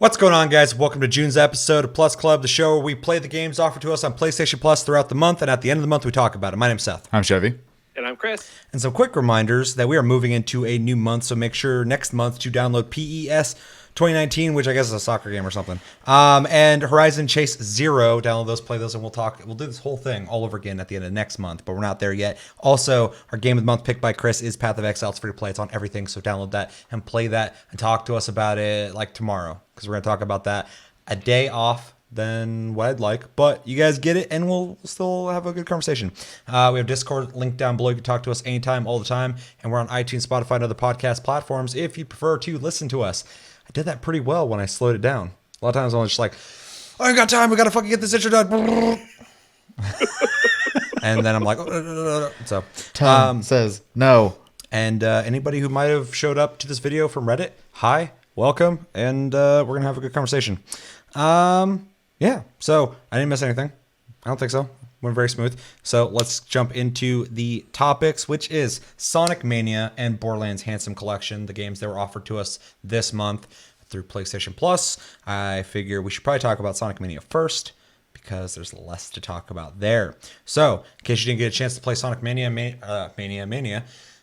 What's going on, guys? Welcome to June's episode of Plus Club, the show where we play the games offered to us on PlayStation Plus throughout the month, and at the end of the month, we talk about it. My name's Seth. I'm Chevy. And I'm Chris. And some quick reminders that we are moving into a new month, so make sure next month to download PES 2019, which I guess is a soccer game or something, and Horizon Chase Zero. Download those, play those, and we'll do this whole thing all over again at the end of next month, but we're not there yet. Also, our game of the month picked by Chris is Path of Exile. It's free to play. It's on everything, so download that and play that and talk to us about it like tomorrow, because we're going to talk about that a day off than what I'd like, but you guys get it, and we'll still have a good conversation. We have Discord linked down below. You can talk to us anytime, all the time, and we're on iTunes, Spotify, and other podcast platforms if you prefer to listen to us. I did that pretty well when I slowed it down. A lot of times I was just like, I ain't got time, we gotta fucking get this intro done. And then I'm like, so Tom says no. And anybody who might have showed up to this video from Reddit, hi, welcome, and we're gonna have a good conversation. Yeah, so I didn't miss anything. I don't think so. Went very smooth. So let's jump into the topics, which is Sonic Mania and Borderlands Handsome Collection, the games that were offered to us this month through PlayStation Plus. I figure we should probably talk about Sonic Mania first, because there's less to talk about there. So, in case you didn't get a chance to play Sonic Mania,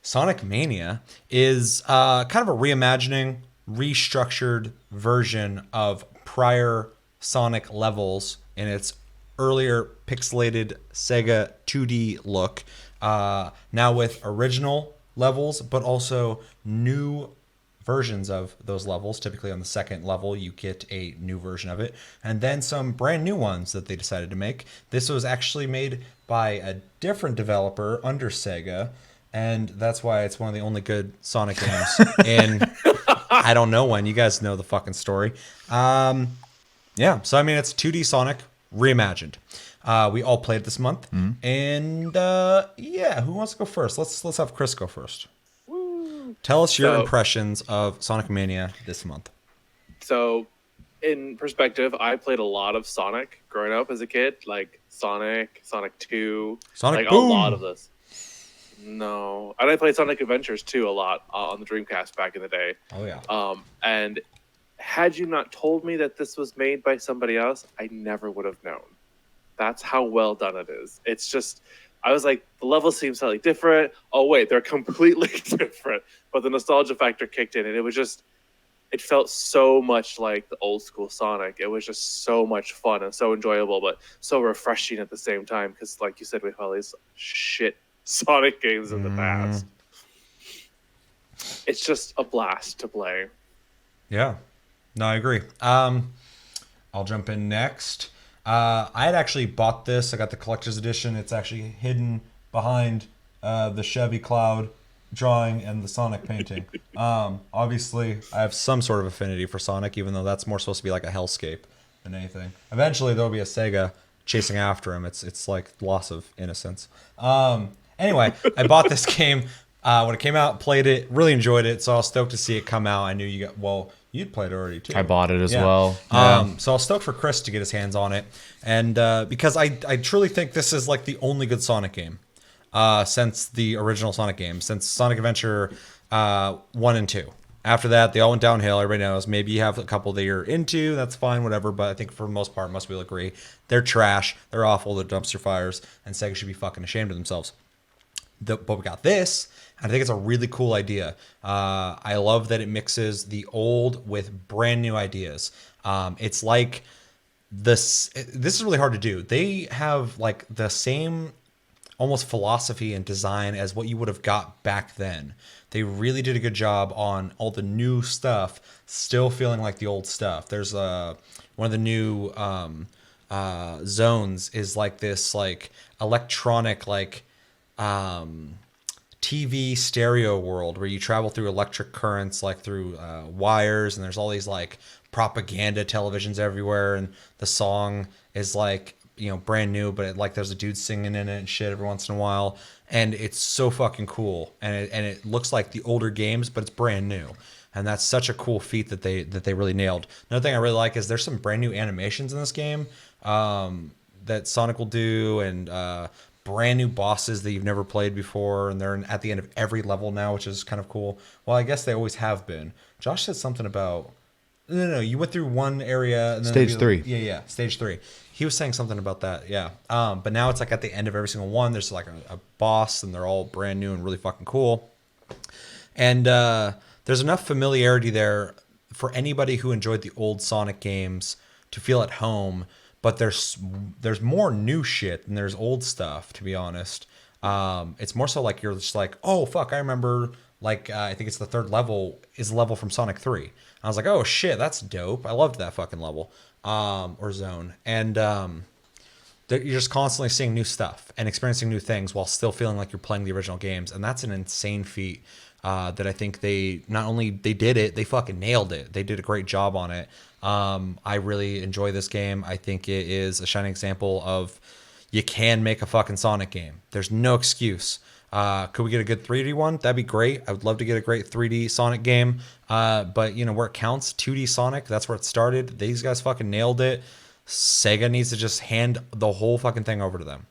Sonic Mania is kind of a reimagining, restructured version of prior Sonic levels in its earlier pixelated Sega 2D look, now with original levels, but also new versions of those levels. Typically on the second level, you get a new version of it, and then some brand new ones that they decided to make. This was actually made by a different developer under Sega, and that's why it's one of the only good Sonic games in I don't know when. You guys know the fucking story. Yeah, so I mean, it's 2D Sonic reimagined. We all played this month, and yeah, who wants to go first? Let's have Chris go first. Woo. Tell us your impressions of Sonic Mania this month. So, in perspective, I played a lot of Sonic growing up as a kid, like Sonic 2, Sonic like Boom. a lot of this. No, and I played Sonic Adventures 2 a lot on the Dreamcast back in the day. Oh yeah. And had you not told me that this was made by somebody else, I never would have known. That's how well done it is. It's just, I was like, the levels seem slightly different. Oh wait, they're completely different. But the nostalgia factor kicked in, and it was just, it felt so much like the old school Sonic. It was just so much fun and so enjoyable, but so refreshing at the same time. Because like you said, we've had all these shit Sonic games in the past. It's just a blast to play. Yeah. No, I agree. I'll jump in next. I had actually bought this. I got the collector's edition. It's actually hidden behind the Chevy Cloud drawing and the Sonic painting. Obviously, I have some sort of affinity for Sonic, even though that's more supposed to be like a hellscape than anything. Eventually, there'll be a Sega chasing after him. It's like loss of innocence. Anyway, I bought this game when it came out, played it, really enjoyed it, so I was stoked to see it come out. I knew you got, well, you'd played it already too. I bought it as Yeah. well. Yeah. So I was stoked for Chris to get his hands on it, and because I truly think this is like the only good Sonic game since the original Sonic game, since Sonic Adventure 1 and 2. After that, they all went downhill. Everybody knows. Maybe you have a couple that you're into. That's fine, whatever. But I think for the most part, most people agree. They're trash. They're awful. They're dumpster fires. And Sega should be fucking ashamed of themselves. But we got this. And I think it's a really cool idea. I love that it mixes the old with brand new ideas. It's like this. This is really hard to do. They have like the same almost philosophy and design as what you would have got back then. They really did a good job on all the new stuff still feeling like the old stuff. There's one of the new zones is like this like electronic like TV stereo world where you travel through electric currents like through wires, and there's all these like propaganda televisions everywhere, and the song is like, you know, brand new, but it, like there's a dude singing in it and shit every once in a while, and it's so fucking cool, and it looks like the older games, but it's brand new, and that's such a cool feat that they really nailed. Another thing I really like is there's some brand new animations in this game that Sonic will do, and brand new bosses that you've never played before, and they're at the end of every level now, which is kind of cool. Well, I guess they always have been. Josh said something about No. You went through one area and then Stage 3. Yeah. Stage 3. He was saying something about that. Yeah. But now it's like at the end of every single one, there's like a boss, and they're all brand new and really fucking cool. And there's enough familiarity there for anybody who enjoyed the old Sonic games to feel at home. But there's more new shit than there's old stuff, to be honest. It's more so like you're just like, oh fuck, I remember, like I think it's the third level is a level from Sonic 3. I was like, oh shit, that's dope. I loved that fucking level or zone. And you're just constantly seeing new stuff and experiencing new things while still feeling like you're playing the original games. And that's an insane feat that I think they not only they did it, they fucking nailed it. They did a great job on it. I really enjoy this game. I think it is a shining example of you can make a fucking Sonic game. There's no excuse. Could we get a good 3D one? That'd be great. I would love to get a great 3D Sonic game. But you know where it counts, 2D Sonic, that's where it started. These guys fucking nailed it. Sega needs to just hand the whole fucking thing over to them.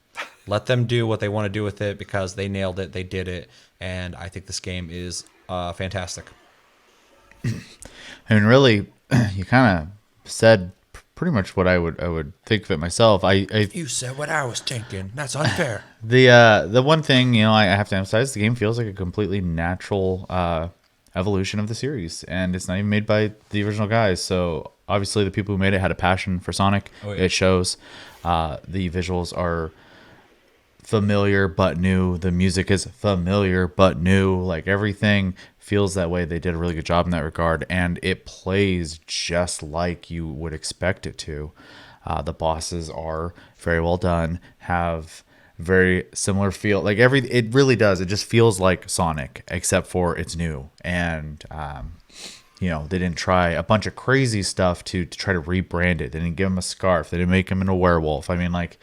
Let them do what they want to do with it because they nailed it. They did it. And I think this game is fantastic. I mean, really, you kind of said pretty much what I would think of it myself. You said what I was thinking. That's unfair. The one thing, you know, I have to emphasize, the game feels like a completely natural evolution of the series, and it's not even made by the original guys. So obviously, the people who made it had a passion for Sonic. Oh, yeah. It shows. The visuals are familiar but new. The music is familiar but new. Like everything feels that way. They did a really good job in that regard, and it plays just like you would expect it to. The bosses are very well done, have very similar feel. Like it really does. It just feels like Sonic, except for it's new. And you know, they didn't try a bunch of crazy stuff to try to rebrand it. They didn't give him a scarf. They didn't make him into a werewolf. I mean, like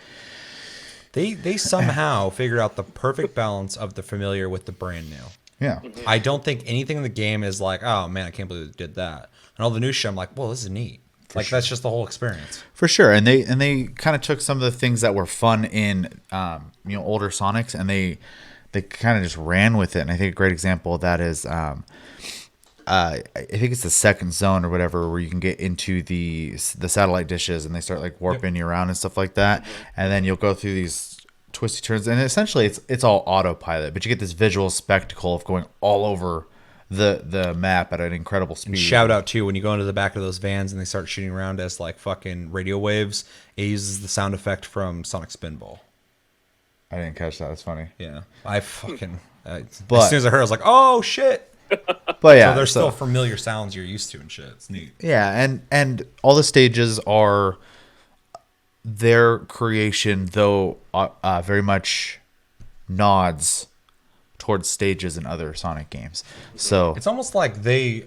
they somehow figured out the perfect balance of the familiar with the brand new. Yeah. I don't think anything in the game is like, oh man, I can't believe they did that. And all the new shit, I'm like, well, this is neat. Like sure. That's just the whole experience. For sure. And they kind of took some of the things that were fun in you know, older Sonics, and they kind of just ran with it. And I think a great example of that is I think it's the second zone or whatever, where you can get into the satellite dishes and they start like warping you around and stuff like that. And then you'll go through these twisty turns, and essentially it's all autopilot, but you get this visual spectacle of going all over the map at an incredible speed. And shout out too when you go into the back of those vans and they start shooting around as like fucking radio waves. It uses the sound effect from Sonic Spinball. I didn't catch that. That's funny. Yeah, I fucking as soon as I heard it, I was like, oh shit. But yeah, so there's still familiar sounds you're used to and shit. It's neat. Yeah, and all the stages are their creation, though very much nods towards stages in other Sonic games. So it's almost like they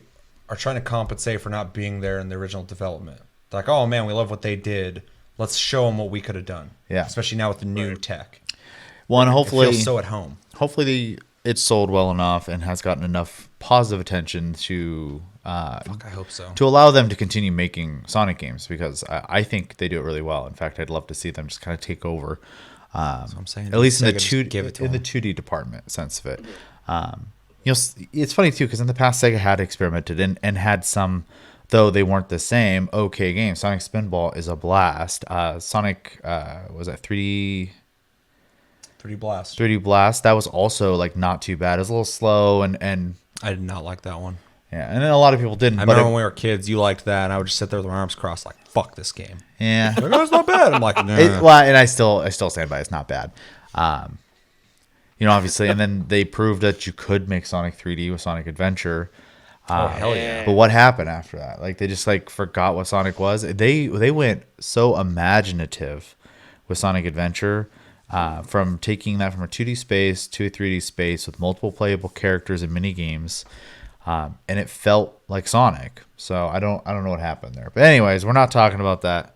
are trying to compensate for not being there in the original development. They're like, oh man, we love what they did. Let's show them what we could have done. Yeah, especially now with the new tech. Well, and hopefully, it feels so at home. Hopefully, it's sold well enough and has gotten enough positive attention to I hope so, to allow them to continue making Sonic games, because I think they do it really well. In fact, I'd love to see them just kind of take over. That's what I'm saying. At least in the 2D department sense of it. You know, it's funny too, because in the past Sega had experimented and had some, though they weren't the same, okay games. Sonic Spinball is a blast. Sonic was that 3D Blast. 3D Blast, that was also like not too bad. It was a little slow, and I did not like that one. Yeah, and then a lot of people didn't. I remember when we were kids, you liked that, and I would just sit there with my arms crossed, like, "Fuck this game." Yeah, like, oh, it's not bad. I'm like, nah. Well, and I still stand by it. It's not bad. You know, obviously, and then they proved that you could make Sonic 3D with Sonic Adventure. Oh hell yeah! But what happened after that? Like they just like forgot what Sonic was. They went so imaginative with Sonic Adventure. From taking that from a 2D space to a 3D space with multiple playable characters and mini games, and it felt like Sonic. So I don't know what happened there. But anyways, we're not talking about that.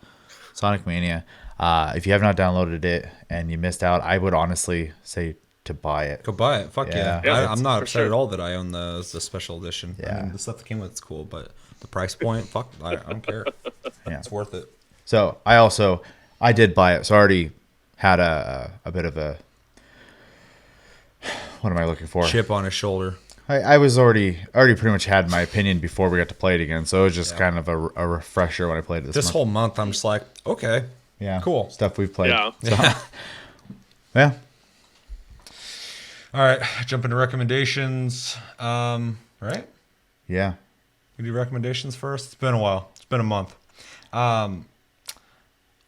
Sonic Mania. If you have not downloaded it and you missed out, I would honestly say to buy it. Go buy it. Fuck yeah. I'm not upset at all that I own the special edition. Yeah. I mean, the stuff that came with it's cool, but the price point, fuck, I don't care. Yeah, it's worth it. So I did buy it. So I already had a bit of a, what am I looking for? Chip on his shoulder. I was already pretty much had my opinion before we got to play it again, so it was just Yeah. kind of a refresher when I played it This month. whole month, I'm just like, okay, Yeah, cool. stuff we've played. Yeah. So, yeah. All right, jump into recommendations. Right? Yeah. We do recommendations first. It's been a while. It's been a month. I'll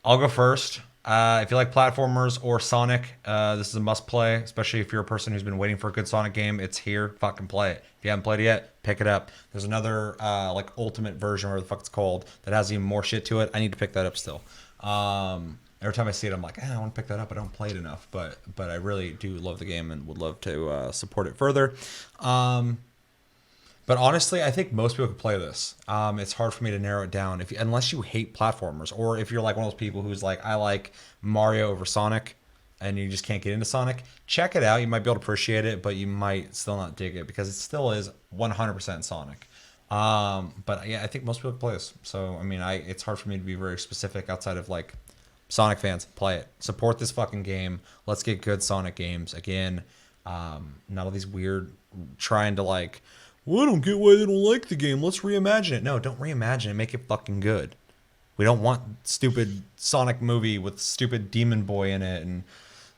go first. If you like platformers or Sonic, this is a must play, especially if you're a person who's been waiting for a good Sonic game. It's here. Fucking play it. If you haven't played it yet, pick it up. There's another like ultimate version, whatever the fuck it's called, that has even more shit to it. I need to pick that up still. Every time I see it, I'm like, I want to pick that up. I don't play it enough, but I really do love the game and would love to support it further. But honestly, I think most people could play this. It's hard for me to narrow it down unless you hate platformers, or if you're like one of those people who's like, I like Mario over Sonic, and you just can't get into Sonic. Check it out. You might be able to appreciate it, but you might still not dig it because it still is 100% Sonic. But yeah, I think most people could play this. So I mean, it's hard for me to be very specific outside of like Sonic fans. Play it. Support this fucking game. Let's get good Sonic games again. Not all these weird trying to like. Well, I don't get why they don't like the game. Let's reimagine it. No, don't reimagine it. Make it fucking good. We don't want stupid Sonic movie with stupid Demon Boy in it and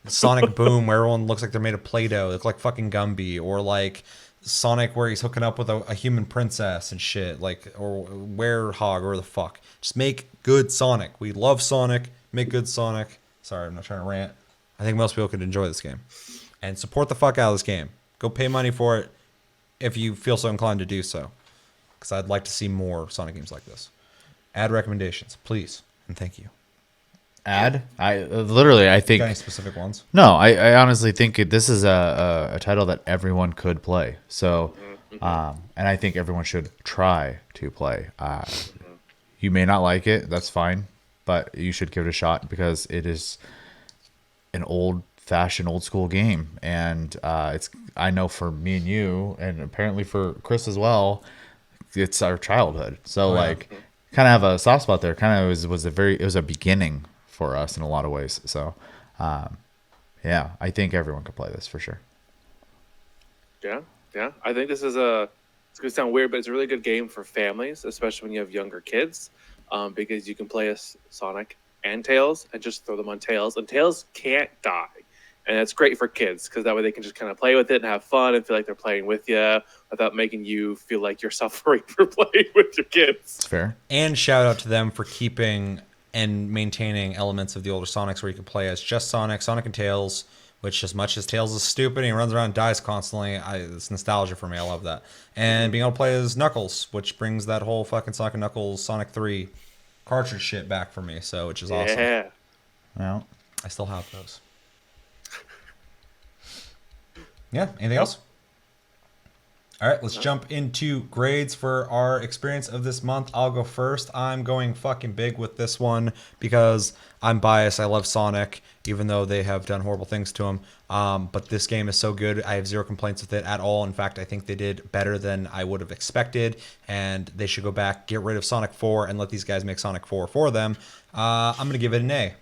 Sonic Boom where everyone looks like they're made of Play-Doh. They look like fucking Gumby. Or like Sonic where he's hooking up with a human princess and shit. Like, or Werehog or the fuck. Just make good Sonic. We love Sonic. Make good Sonic. Sorry, I'm not trying to rant. I think most people could enjoy this game. And support the fuck out of this game. Go pay money for it if you feel so inclined to do so, because I'd like to see more Sonic games like this. Add recommendations, please, and thank you. I think Got any specific ones? no. I honestly think this is a title that everyone could play. So, and I think everyone should try to play. You may not like it. That's fine, but you should give it a shot because it is an old-fashioned, old-school game, and it's. I know for me and you, and apparently for Chris as well, it's our childhood. So kind of have a soft spot there. Kind of it was a beginning for us in a lot of ways. So, yeah, I think everyone could play this for sure. Yeah. I think this is it's going to sound weird, but it's a really good game for families, especially when you have younger kids, because you can play as Sonic and Tails and just throw them on Tails, and Tails can't die. And it's great for kids because that way they can just kind of play with it and have fun and feel like they're playing with you without making you feel like you're suffering for playing with your kids. It's fair. And shout out to them for keeping and maintaining elements of the older Sonics where you can play as just Sonic and Tails, which as much as Tails is stupid and he runs around and dies constantly, it's nostalgia for me. I love that. And being able to play as Knuckles, which brings that whole fucking Sonic and Knuckles Sonic 3 cartridge shit back for me, so which is awesome. Yeah. Well, I still have those. Yeah, anything else? All right, let's jump into grades for our experience of this month. I'll go first. I'm going fucking big with this one because I'm biased. I love Sonic, even though they have done horrible things to him. But this game is so good. I have zero complaints with it at all. In fact, I think they did better than I would have expected, and they should go back, get rid of Sonic 4, and let these guys make Sonic 4 for them. I'm going to give it an A.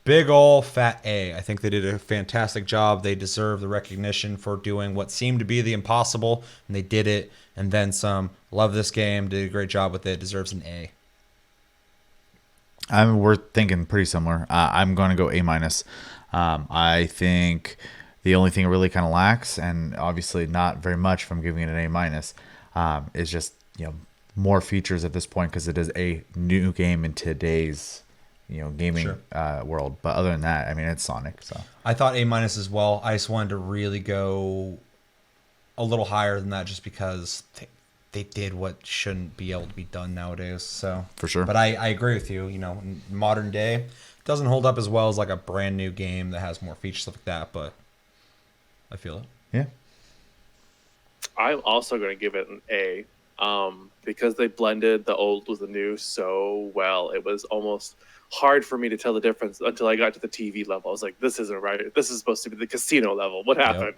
Big ol' fat A. I think they did a fantastic job. They deserve the recognition for doing what seemed to be the impossible, and they did it, and then some. Love this game. Did a great job with it. Deserves an A. we're thinking pretty similar. I'm going to go A minus. I think the only thing it really kind of lacks, and obviously not very much from giving it an A minus, is just more features at this point because it is a new game in today's gaming world. But other than that, I mean, it's Sonic. So I thought A minus as well. I just wanted to really go a little higher than that just because they did what shouldn't be able to be done nowadays. So for sure. But I agree with you. In modern day, it doesn't hold up as well as like a brand new game that has more features stuff like that. But I feel it. Yeah. I'm also going to give it an A because they blended the old with the new so well. It was almost hard for me to tell the difference until I got to the TV level. I was like, this isn't right. This is supposed to be the casino level. What happened? Yep.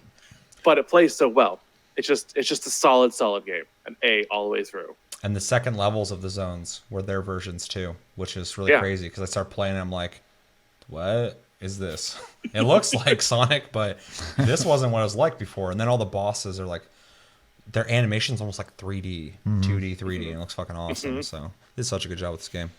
But it plays so well. It's just a solid game. An A all the way through. And the second levels of the zones were their versions too, which is really crazy because I start playing and I'm like, what is this? It looks like Sonic, but this wasn't what it was like before. And then all the bosses are like their animation's almost like 3D, 2D, 3D, and it looks fucking awesome. So they did such a good job with this game.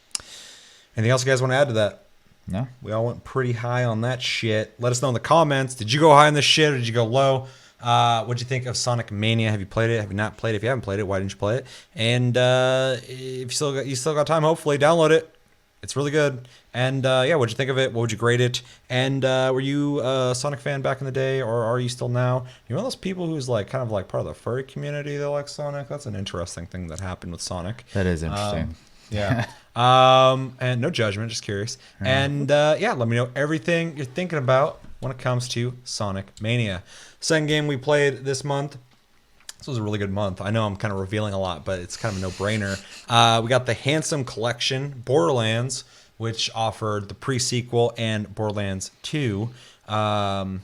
Anything else you guys want to add to that? No. We all went pretty high on that shit. Let us know in the comments. Did you go high on this shit or did you go low? What'd you think of Sonic Mania? Have you played it? Have you not played it? If you haven't played it, why didn't you play it? And if you still got time, hopefully download it. It's really good. And yeah, what'd you think of it? What would you grade it? And were you a Sonic fan back in the day, or are you still now? You're one of those people who's like kind of like part of the furry community that likes Sonic. That's an interesting thing that happened with Sonic. That is interesting. Yeah. And no judgment, just curious. And yeah, let me know everything you're thinking about when it comes to Sonic Mania. Second game we played this month. This was a really good month. I know I'm kind of revealing a lot, but it's kind of a no-brainer. We got the Handsome Collection, Borderlands, which offered the pre-sequel and Borderlands 2. And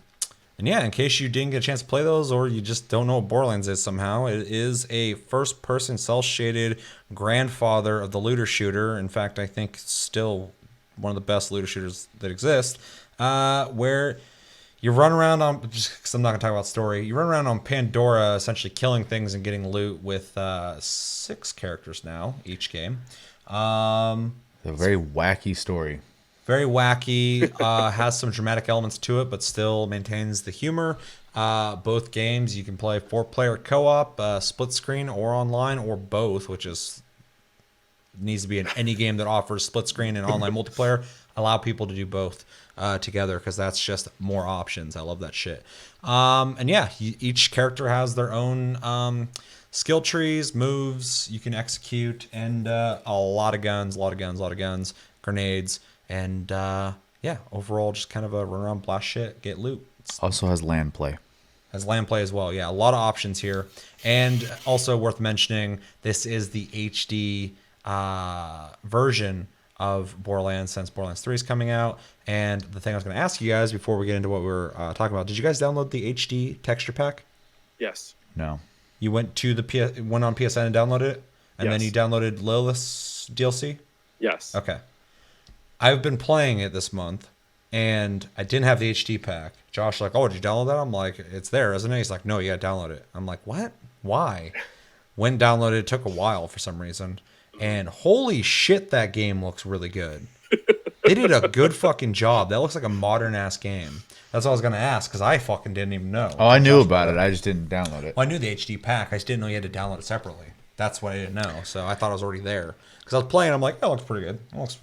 yeah, in case you didn't get a chance to play those or you just don't know what Borderlands is somehow, it is a first-person cel-shaded grandfather of the looter shooter. In fact, I think still one of the best looter shooters that exist, where you run around on, just because I'm not going to talk about story, you run around on Pandora essentially killing things and getting loot with 6 characters now, each game. A very wacky story. Very wacky, has some dramatic elements to it, but still maintains the humor. Both games you can play 4-player co-op, split screen, or online, or both, which is needs to be in any game that offers split screen and online multiplayer. Allow people to do both together because that's just more options. I love that shit. And yeah, each character has their own skill trees, moves you can execute, and a lot of guns, grenades. And yeah, overall, just kind of a run around, blast shit, get loot. Also has land play. Has land play as well. Yeah, a lot of options here. And also worth mentioning, this is the HD version of Borderlands since Borderlands 3 is coming out. And the thing I was going to ask you guys before we get into what we were talking about, did you guys download the HD texture pack? Yes. No. You went to the went on PSN and downloaded it? And then you downloaded Lilith's DLC? Yes. Okay. I've been playing it this month, and I didn't have the HD pack. Josh like, oh, did you download that? I'm like, it's there, isn't it? He's like, no, you gotta download it. I'm like, what? Why? Went downloaded. It took a while for some reason. And holy shit, that game looks really good. They did a good fucking job. That looks like a modern-ass game. That's what I was going to ask, because I fucking didn't even know. Oh, I knew about it. I just didn't download it. Well, I knew the HD pack. I just didn't know you had to download it separately. That's what I didn't know. So I thought it was already there. Because I was playing, I'm like, that looks pretty good. That looks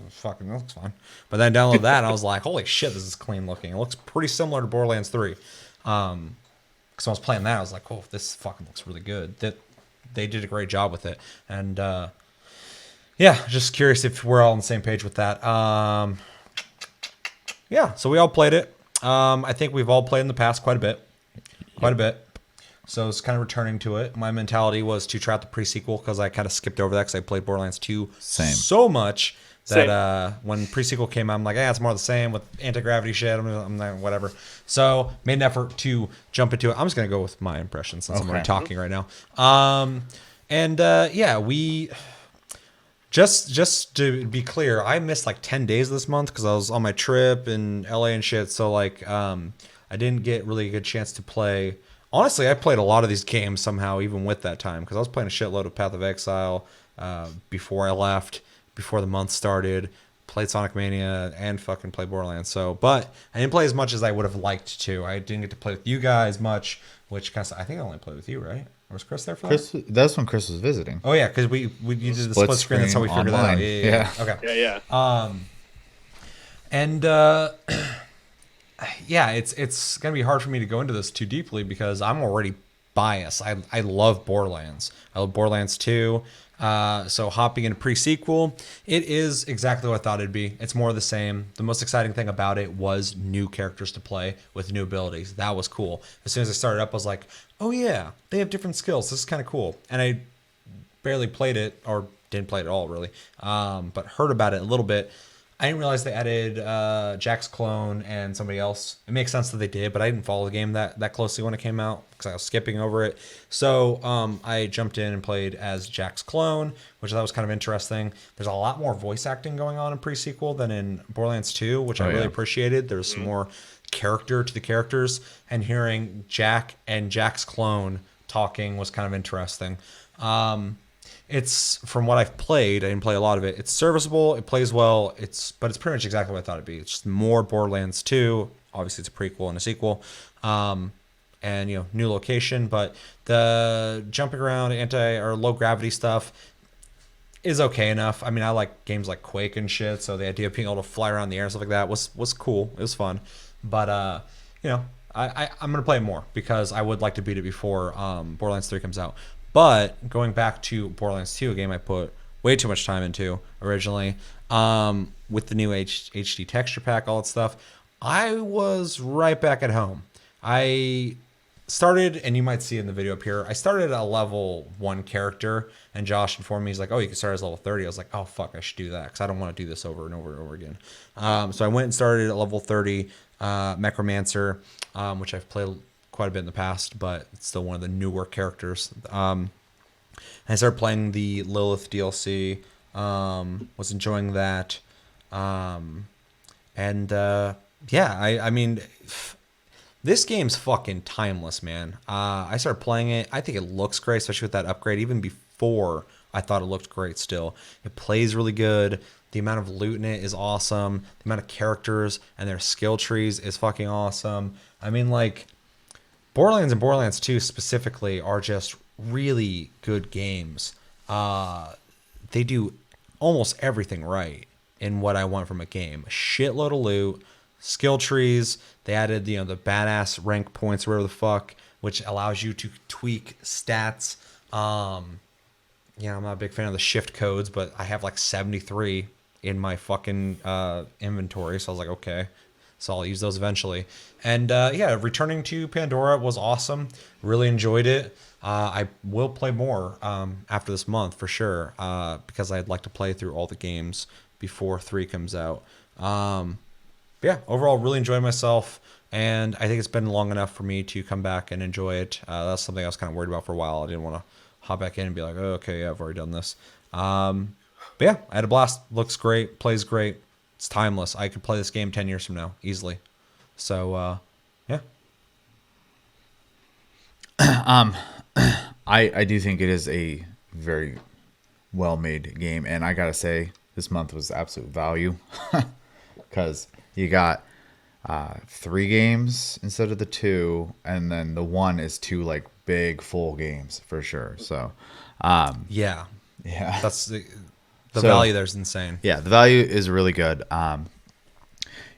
fine. But then I downloaded that, and I was like, holy shit, this is clean looking. It looks pretty similar to Borderlands 3. Because when I was playing that, I was like, oh, this fucking looks really good. That they did a great job with it. And yeah, just curious if we're all on the same page with that. Yeah, so we all played it. I think we've all played in the past quite a bit. So it's kind of returning to it. My mentality was to try out the pre-sequel because I kind of skipped over that because I played Borderlands 2 so much that when pre-sequel came out, I'm like, it's more of the same with anti-gravity shit. I'm like, whatever. So made an effort to jump into it. I'm just going to go with my impression since I'm already talking right now. Yeah, we... Just to be clear, I missed like 10 days this month because I was on my trip in LA and shit. So like, I didn't get really a good chance to play. Honestly, I played a lot of these games somehow, even with that time, because I was playing a shitload of Path of Exile before I left, before the month started. Played Sonic Mania and fucking played Borderlands. So, but I didn't play as much as I would have liked to. I didn't get to play with you guys much, which kind of I think I only played with you, right? Or was Chris there for that? That's when Chris was visiting. Oh yeah, because you did the split screen. That's how we figured that out. Yeah. Okay. Yeah. And yeah, it's gonna be hard for me to go into this too deeply because I'm already biased. I love Borderlands. I love Borderlands 2. So hopping into pre-sequel, it is exactly what I thought it'd be. It's more of the same. The most exciting thing about it was new characters to play with new abilities. That was cool. As soon as I started up, I was like, oh yeah, they have different skills. This is kind of cool. And I barely played it, or didn't play it at all really, but heard about it a little bit. I didn't realize they added Jack's clone and somebody else. It makes sense that they did, but I didn't follow the game that closely when it came out because I was skipping over it. So I jumped in and played as Jack's clone, which I thought was kind of interesting. There's a lot more voice acting going on in pre-sequel than in Borderlands 2, which I really appreciated. There's some more character to the characters, and hearing Jack and Jack's clone talking was kind of interesting. It's from what I've played. I didn't play a lot of it. It's serviceable. It plays well. But it's pretty much exactly what I thought it'd be. It's just more Borderlands 2. Obviously, it's a prequel and a sequel. And new location, but the jumping around or low gravity stuff is okay enough. I mean, I like games like Quake and shit, so the idea of being able to fly around the air and stuff like that was cool. It was fun, but I'm gonna play it more because I would like to beat it before Borderlands 3 comes out. But going back to Borderlands 2, a game I put way too much time into originally, with the new HD texture pack, all that stuff, I was right back at home. I started, and you might see in the video up here, I started at a level 1 character, and Josh informed me, he's like, oh, you can start as level 30. I was like, oh, fuck, I should do that, because I don't want to do this over and over and over again. So I went and started at level 30, Necromancer, which I've played quite a bit in the past, but it's still one of the newer characters. I started playing the Lilith DLC, was enjoying that, I mean... This game's fucking timeless, man. I started playing it. I think it looks great, especially with that upgrade. Even before, I thought it looked great still. It plays really good. The amount of loot in it is awesome. The amount of characters and their skill trees is fucking awesome. I mean, like, Borderlands and Borderlands 2 specifically are just really good games. They do almost everything right in what I want from a game. A shitload of loot. Skill trees, they added the badass rank points, whatever the fuck, which allows you to tweak stats. I'm not a big fan of the shift codes, but I have like 73 in my fucking inventory, so I was like, okay, so I'll use those eventually. And returning to Pandora was awesome. Really enjoyed it. I will play more after this month for sure, because I'd like to play through all the games before 3 comes out. Yeah, overall, really enjoyed myself, and I think it's been long enough for me to come back and enjoy it. That's something I was kind of worried about for a while. I didn't want to hop back in and be like, oh, okay, yeah, I've already done this. But yeah, I had a blast. Looks great, plays great. It's timeless. I could play this game 10 years from now, easily. So, yeah. I do think it is a very well-made game, and I gotta say, this month was absolute value, because you got 3 games instead of the 2, and then the 1 is 2 like big full games for sure. So, yeah, that's the So, value there's insane. Yeah, the value is really good. And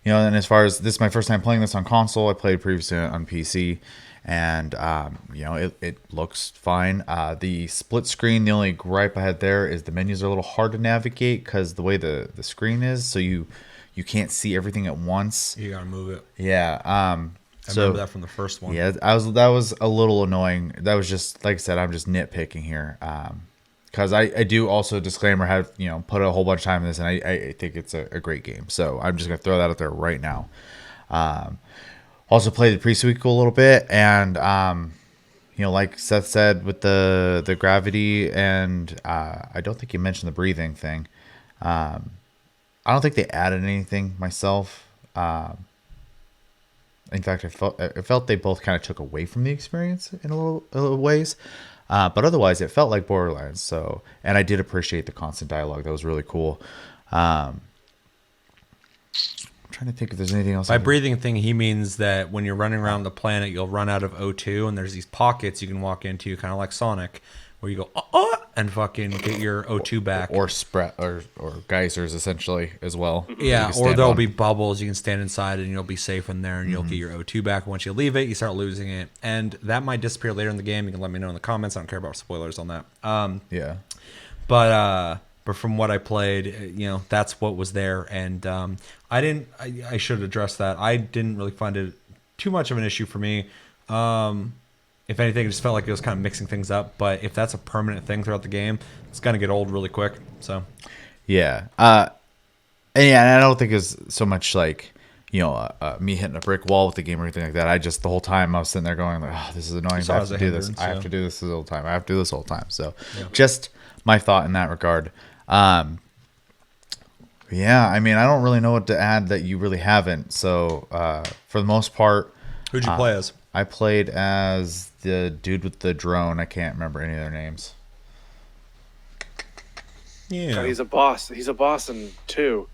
as far as this is my first time playing this on console, I played previously on PC, and it looks fine. The split screen, the only gripe I had there is the menus are a little hard to navigate because the way the screen is, so you can't see everything at once. You gotta move it. Yeah. I remember that from the first one. Yeah, that was a little annoying. That was just, like I said, I'm just nitpicking here. Because I do also, disclaimer, have put a whole bunch of time in this, and I think it's a great game. So I'm just gonna throw that out there right now. Also played the pre-sequel a little bit, and like Seth said with the gravity, and I don't think you mentioned the breathing thing. I don't think they added anything myself. In fact, I felt they both kind of took away from the experience in a little ways. But otherwise, it felt like Borderlands. So, and I did appreciate the constant dialogue. That was really cool. I'm trying to think if there's anything else. By breathing thing, he means that when you're running around the planet, you'll run out of O2, and there's these pockets you can walk into, kind of like Sonic, where you go and fucking get your O2 back, or geysers essentially as well. Yeah, or there'll be bubbles you can stand inside, and you'll be safe in there, and you'll get your O2 back. Once you leave it, you start losing it, and that might disappear later in the game. You can let me know in the comments. I don't care about spoilers on that. Yeah, but from what I played, that's what was there, and I should address that. I didn't really find it too much of an issue for me. If anything, it just felt like it was kind of mixing things up. But if that's a permanent thing throughout the game, it's going to get old really quick. So, yeah. And I don't think it's so much like, me hitting a brick wall with the game or anything like that. The whole time I was sitting there going like, oh, this is annoying. I have to do this. I have to do this the whole time. I have to do this the whole time. So, just my thought in that regard. Yeah, I mean, I don't really know what to add that you really haven't. So, for the most part, who'd you play as? I played as the dude with the drone. I can't remember any of their names. Yeah. God, he's a boss. He's a boss in 2.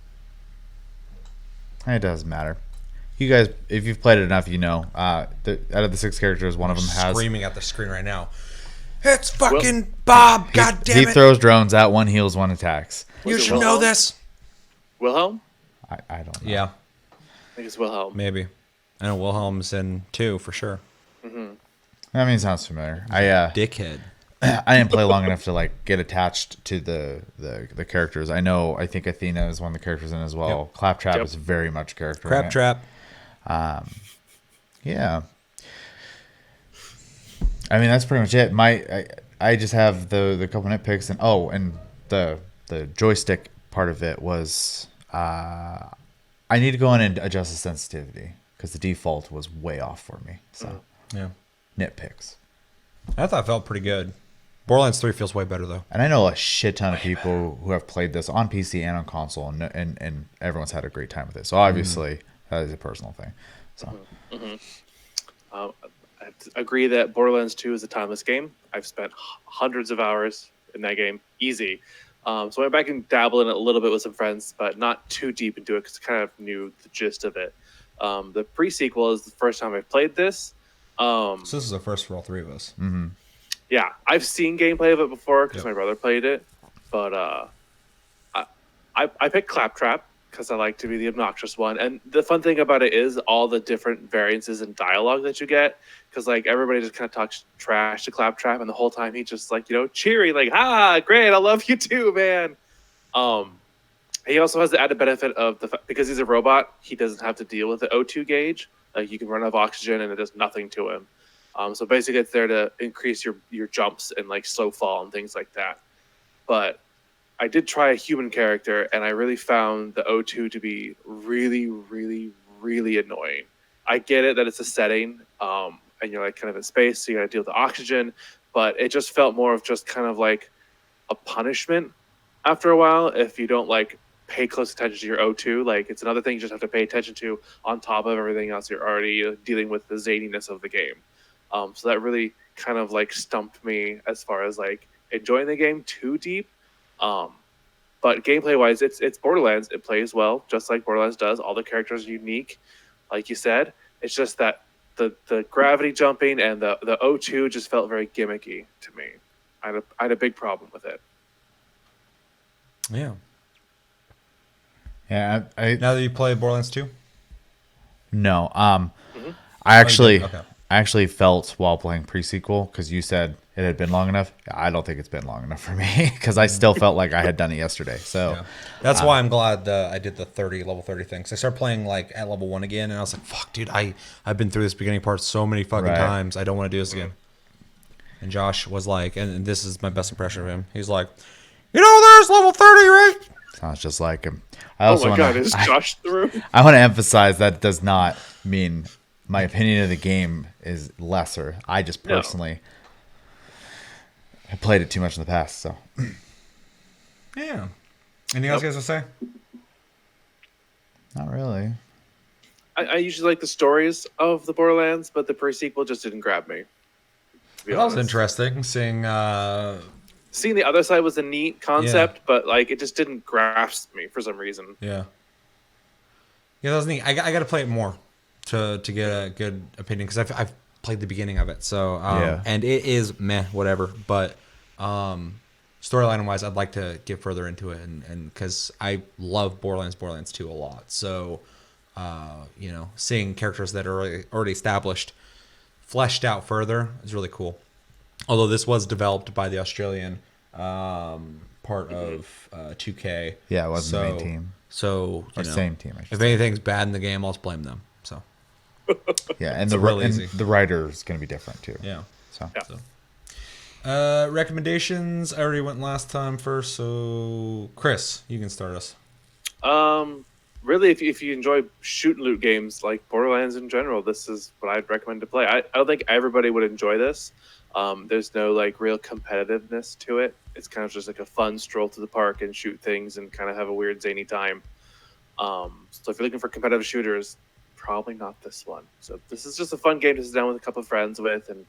It doesn't matter. You guys, if you've played it enough, you know. Out of the 6 characters, one of them has. Screaming at the screen right now. It's fucking Bob. God damn He it. throws drones out. One heals, one attacks. You Was it should know Wilhelm? this. Wilhelm? I don't know. Yeah, I think it's Wilhelm. maybe. I know Wilhelm's in 2 for sure. I mean, it sounds familiar. Dickhead. I didn't play long enough to like get attached to the characters. I think Athena is one of the characters in as well. Yep. Claptrap Yep. is very much a character. in it. Craptrap. Yeah. I mean, that's pretty much it. I just have the couple nitpicks and the joystick part of it was I need to go in and adjust the sensitivity because the default was way off for me. So Yeah. nitpicks. I thought it felt pretty good. Borderlands 3 feels way better though. And I know a shit ton of people who have played this on PC and on console, and everyone's had a great time with it. So obviously, that is a personal thing. So I agree that Borderlands 2 is a timeless game. I've spent hundreds of hours in that game, easy. So I went back and dabbled in it a little bit with some friends, but not too deep into it because I kind of knew the gist of it. The pre-sequel is the first time I've played this. So this is the first for all 3 of us. Yeah, I've seen gameplay of it before because Yep. my brother played it, but I picked Claptrap because I like to be the obnoxious one. And the fun thing about it is all the different variances in dialogue that you get, because like everybody just kind of talks trash to Claptrap, and the whole time he just like cheery, like great, I love you too, man. He also has the added benefit of because he's a robot, he doesn't have to deal with the O2 gauge. Like you can run out of oxygen and it does nothing to him. So basically, it's there to increase your jumps and like slow fall and things like that. But I did try a human character, and I really found the O2 to be really, really, really annoying. I get it that it's a setting, and you're like kind of in space, so you got to deal with the oxygen. But it just felt more of just kind of like a punishment after a while if you don't like pay close attention to your O2. Like it's another thing you just have to pay attention to on top of everything else you're already dealing with the zaniness of the game. So that really kind of like stumped me as far as like enjoying the game too deep. But gameplay wise, it's Borderlands. It plays well, just like Borderlands does. All the characters are unique, like you said. It's just that the gravity jumping and the O2 just felt very gimmicky to me. I had a big problem with it. Yeah. yeah, Now that you play Borderlands 2? no. I Okay. actually felt while playing pre-sequel, because you said it had been long enough. I don't think it's been long enough for me because I still felt like I had done it yesterday. So Yeah. That's why I'm glad I did the level 30 thing. So I started playing like at level 1 again, and I was like, fuck, dude, I've been through this beginning part so many fucking Right. times. I don't want to do this again. And Josh was like, and this is my best impression of him. He's like, there's level 30, right? sounds just like him. I Oh also my god, wanna, is Josh through? I want to emphasize that does not mean my opinion of the game is lesser. I just No. personally have played it too much in the past. So Yeah. Anything else you guys to say? not really. I usually like the stories of the Borderlands, but the pre-sequel just didn't grab me. To be That was honest. interesting seeing Seeing the other side was a neat concept, but like it just didn't grasp me for some reason. yeah, that was neat. I got to play it more to get a good opinion because I've played the beginning of it. So and it is meh, whatever. But storyline wise, I'd like to get further into it, and because I love Borderlands 2 a lot. So seeing characters that are already established, fleshed out further is really cool. Although this was developed by the Australian part of 2K. Yeah, it wasn't the main team. So Or same team, I should if say. anything's bad in the game, I'll just blame them. So Yeah, and It's the real and easy. the writer is going to be different too. yeah. So Yeah. Recommendations. I already went last time first. So Chris, you can start us. Really, if you enjoy shoot and loot games like Borderlands in general, this is what I'd recommend to play. I don't think everybody would enjoy this. There's no like real competitiveness to it. It's kind of just like a fun stroll to the park and shoot things and kind of have a weird zany time. So if you're looking for competitive shooters, probably not this one. So this is just a fun game to sit down with a couple of friends with and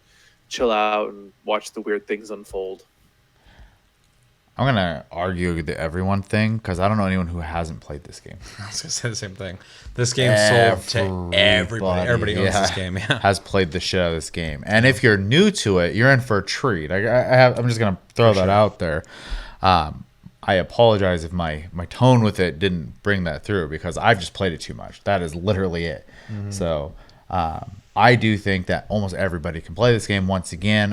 chill out and watch the weird things unfold. I'm gonna argue the everyone thing because I don't know anyone who hasn't played this game. I was gonna say the same thing. This game sold to everybody. Everybody owns this game. Yeah. Has played the shit out of this game. And if you're new to it, you're in for a treat. I'm just gonna throw that out there. I apologize if my tone with it didn't bring that through because I've just played it too much. That is literally it. So I do think that almost everybody can play this game once again,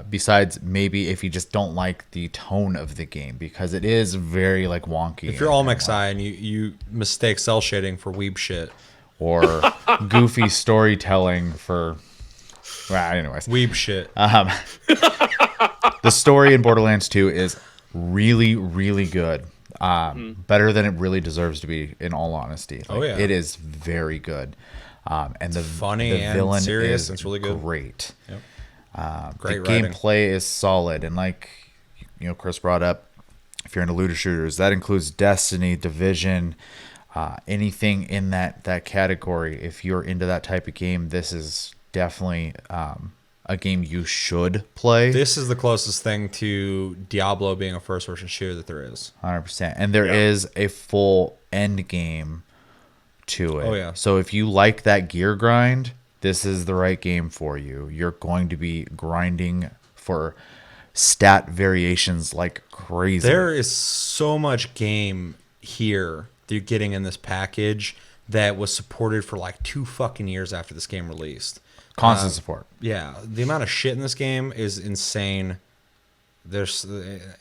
besides maybe if you just don't like the tone of the game because it is very like wonky. If you're Almexi and you mistake cell shading for weeb shit. Or goofy storytelling for... Well, anyways. Weeb shit. The story in Borderlands 2 is really, really good. Better than it really deserves to be, in all honesty. Like, yeah. It is very good. And the funny the and villain serious. is It's really good. Great. Yep. Great the writing. gameplay is solid. And like, Chris brought up, if you're into looter shooters, that includes Destiny, Division, anything in that category. If you're into that type of game, this is definitely a game you should play. This is the closest thing to Diablo being a first-person shooter that there is. 100%. And there is a full end game to it. Oh, yeah. So if you like that gear grind, this is the right game for you. You're going to be grinding for stat variations like crazy. There is so much game here that you're getting in this package that was supported for like 2 fucking years after this game released. Constant support. Yeah, the amount of shit in this game is insane.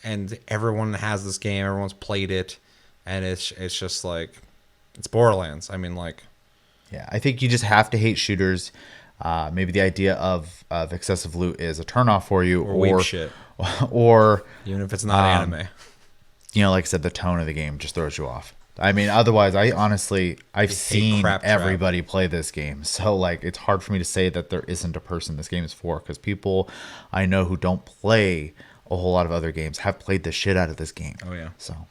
And everyone has this game, everyone's played it, and it's just like it's Borderlands. I mean, like, yeah, I think you just have to hate shooters. Maybe the idea of excessive loot is a turnoff for you, or weeb shit, or even if it's not anime. Like I said, the tone of the game just throws you off. I mean, otherwise, I've seen everybody play this game. So, like, it's hard for me to say that there isn't a person this game is for because people I know who don't play a whole lot of other games have played the shit out of this game. Oh, yeah. So,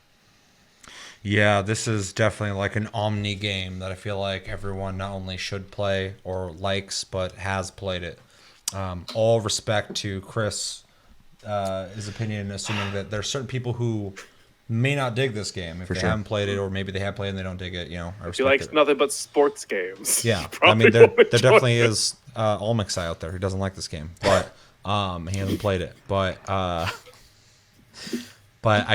yeah, this is definitely like an omni game that I feel like everyone not only should play or likes, but has played it. All respect to Chris, his opinion, assuming that there are certain people who may not dig this game if they haven't played it, or maybe they have played and they don't dig it. I respect if you like nothing but sports games. Yeah, I mean, there definitely is Almexi out there who doesn't like this game, but he hasn't played it. But I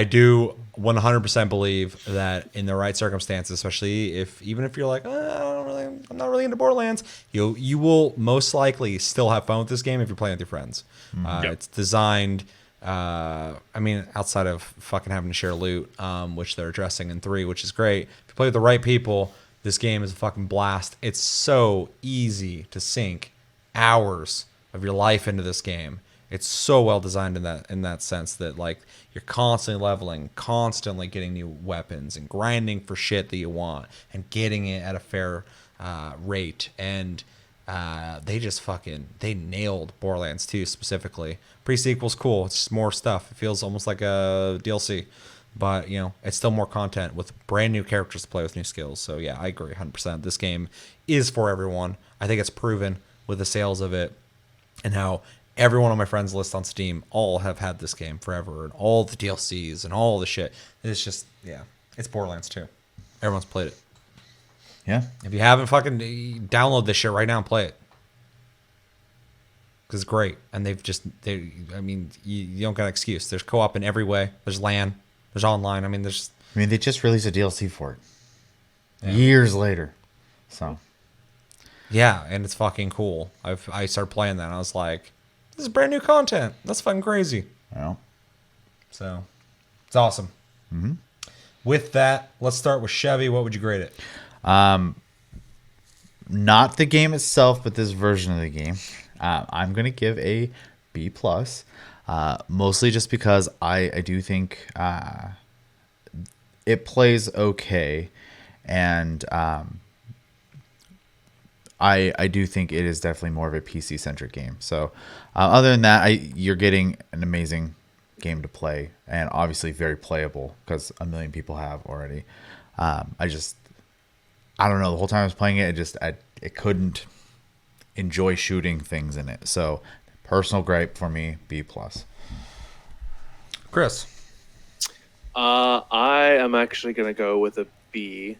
do 100% believe that in the right circumstances, especially even if you're like, I'm not really into Borderlands, you will most likely still have fun with this game if you're playing with your friends. It's designed. I mean, outside of fucking having to share loot, which they're addressing in 3, which is great. If you play with the right people, this game is a fucking blast. It's so easy to sink hours of your life into this game. It's so well designed in that sense that like you're constantly leveling, constantly getting new weapons and grinding for shit that you want and getting it at a fair rate. And they nailed Borderlands 2 specifically. Pre-sequel's cool. It's just more stuff. It feels almost like a DLC. But, it's still more content with brand new characters to play with new skills. So, yeah, I agree 100%. This game is for everyone. I think it's proven with the sales of it and how everyone on my friends list on Steam all have had this game forever and all the DLCs and all the shit. It's just, yeah, it's Borderlands 2. Everyone's played it. yeah. If you haven't, fucking download this shit right now and play it. Because it's great. And you don't got an excuse. There's co-op in every way. There's LAN. There's online. I mean, they just released a DLC for it years later. So, yeah, and it's fucking cool. I started playing that and I was like, this is brand new content. That's fucking crazy. well, So, it's awesome. Mm-hmm. With that, let's start with Chevy. What would you grade it? not the game itself, but this version of the game. I'm gonna give a B plus, mostly just because I do think it plays okay, and I do think it is definitely more of a PC centric game. So other than that, you're getting an amazing game to play, and obviously very playable because a million people have already. I don't know. The whole time I was playing it, it couldn't enjoy shooting things in it. So personal gripe for me, B+. Chris. I am actually going to go with a B,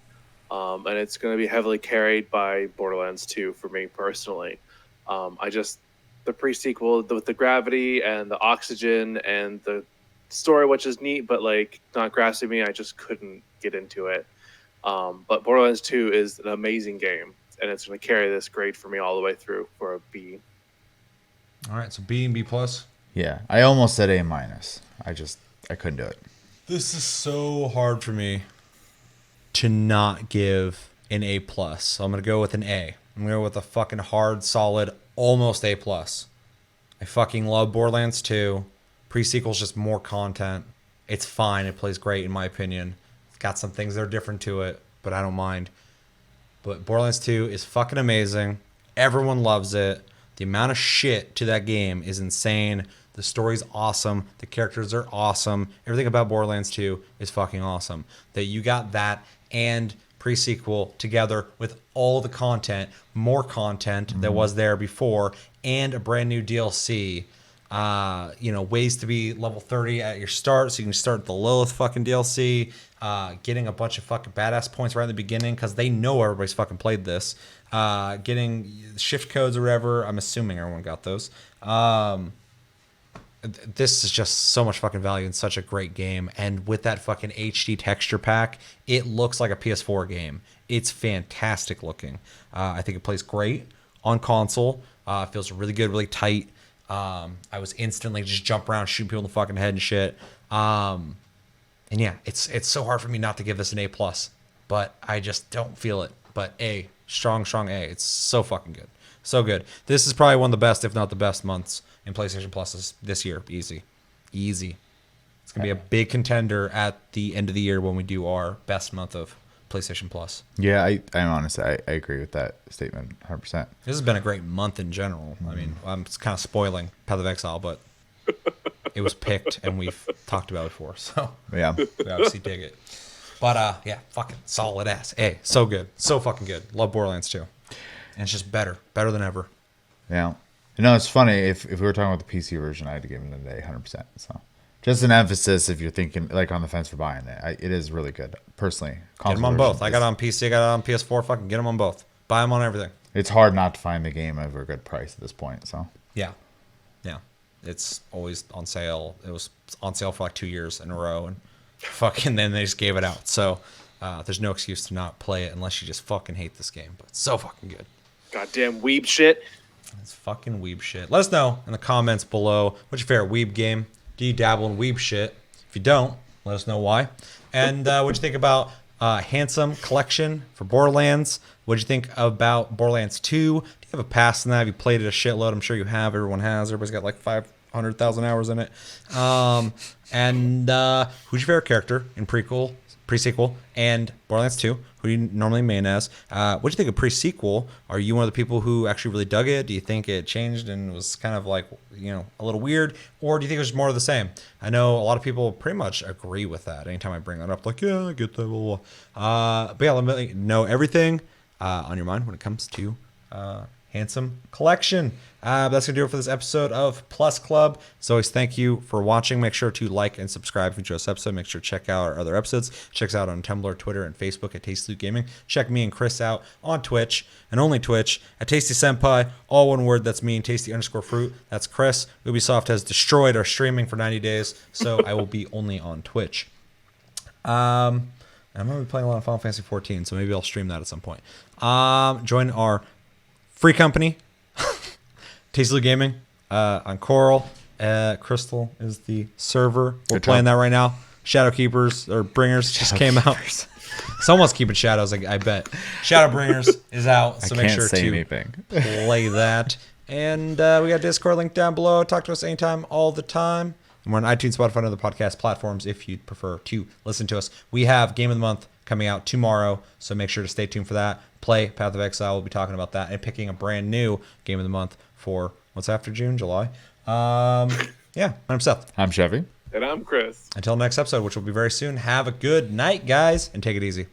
and it's going to be heavily carried by Borderlands 2 for me personally. The pre-sequel with the gravity and the oxygen and the story, which is neat, but like not grasping me, I just couldn't get into it. But Borderlands 2 is an amazing game, and it's going to carry this grade for me all the way through for a B. All right, so B and B+. Yeah, I almost said A-. I couldn't do it. This is so hard for me to not give an A+. So I'm going to go with an A. I'm going to go with a fucking hard, solid, almost A+. I fucking love Borderlands 2. Pre-sequel's just more content. It's fine. It plays great, in my opinion. It's got some things that are different to it, but I don't mind. But Borderlands 2 is fucking amazing. Everyone loves it. The amount of shit to that game is insane. The story's awesome. The characters are awesome. Everything about Borderlands 2 is fucking awesome. That you got that and pre-sequel together with all the content, more content that was there before, and a brand new DLC. Ways to be level 30 at your start, so you can start the Lilith fucking DLC. Getting a bunch of fucking badass points right in the beginning because they know everybody's fucking played this. Getting shift codes or whatever. I'm assuming everyone got those. This is just so much fucking value and such a great game. And with that fucking HD texture pack, it looks like a PS4 game. It's fantastic looking. I think it plays great on console. It feels really good, really tight. I was instantly just jump around, shooting people in the fucking head and shit. And yeah, it's so hard for me not to give this an A+, but I just don't feel it. But A, strong A. It's so fucking good. So good. This is probably one of the best, if not the best months in PlayStation Plus this year. Easy. It's going to be a big contender at the end of the year when we do our best month of PlayStation Plus. Yeah, I'm honest. I agree with that statement 100%. This has been a great month in general. I mean, I'm kind of spoiling Path of Exile, but it was picked and we've talked about it before. So Yeah. we obviously dig it. But yeah, fucking solid ass. A, so good. So fucking good. Love Borderlands 2. And it's just better than ever. Yeah. It's funny. If we were talking about the PC version, I'd give it an A 100%. So just an emphasis if you're thinking like on the fence for buying it. It is really good. Personally, Get them on both. I got it on PC. I got it on PS4. Fucking get them on both. Buy them on everything. It's hard not to find the game at a good price at this point. So Yeah. It's always on sale. It was on sale for like 2 years in a row, and fucking then they just gave it out. So there's no excuse to not play it unless you just fucking hate this game. But it's so fucking good. Goddamn weeb shit. It's fucking weeb shit. Let us know in the comments below what's your favorite weeb game. Do you dabble in weeb shit? If you don't, let us know why. And what you think about Handsome Collection for Borderlands? What'd you think about Borderlands 2? Do you have a past in that? Have you played it a shitload? I'm sure you have. Everyone has. Everybody's got like 500,000 hours in it. And who's your favorite character in pre-sequel, and Borderlands 2? Who do you normally main as? What do you think of pre-sequel? Are you one of the people who actually really dug it? Do you think it changed and was kind of like, a little weird? Or do you think it was more of the same? I know a lot of people pretty much agree with that. Anytime I bring that up, like, yeah, I get that, blah, blah, blah. But yeah, let me know everything on your mind when it comes to Handsome Collection. That's going to do it for this episode of Plus Club. As always, thank you for watching. Make sure to like and subscribe if you enjoyed this episode. Make sure to check out our other episodes. Check us out on Tumblr, Twitter, and Facebook at Tasty Loot Gaming. Check me and Chris out on Twitch, and only Twitch, at Tasty Senpai. All one word, that's me, and Tasty_fruit. That's Chris. Ubisoft has destroyed our streaming for 90 days, so I will be only on Twitch. I'm going to be playing a lot of Final Fantasy 14, so maybe I'll stream that at some point. Join our free company, Tasty Loot Gaming, on Coral. Crystal is the server. We're playing that right now. Shadow Keepers or Bringers just came out. Someone's keeping Shadows, I bet. Shadow Bringers is out, so make sure to play that. And we got Discord link down below. Talk to us anytime, all the time. And we're on iTunes, Spotify, and other podcast platforms if you'd prefer to listen to us. We have Game of the Month coming out tomorrow, so make sure to stay tuned for that. Play Path of Exile. We'll be talking about that and picking a brand new Game of the Month for what's after June, July. Yeah, I'm Seth. I'm Chevy. And I'm Chris. Until next episode, which will be very soon, have a good night, guys, and take it easy.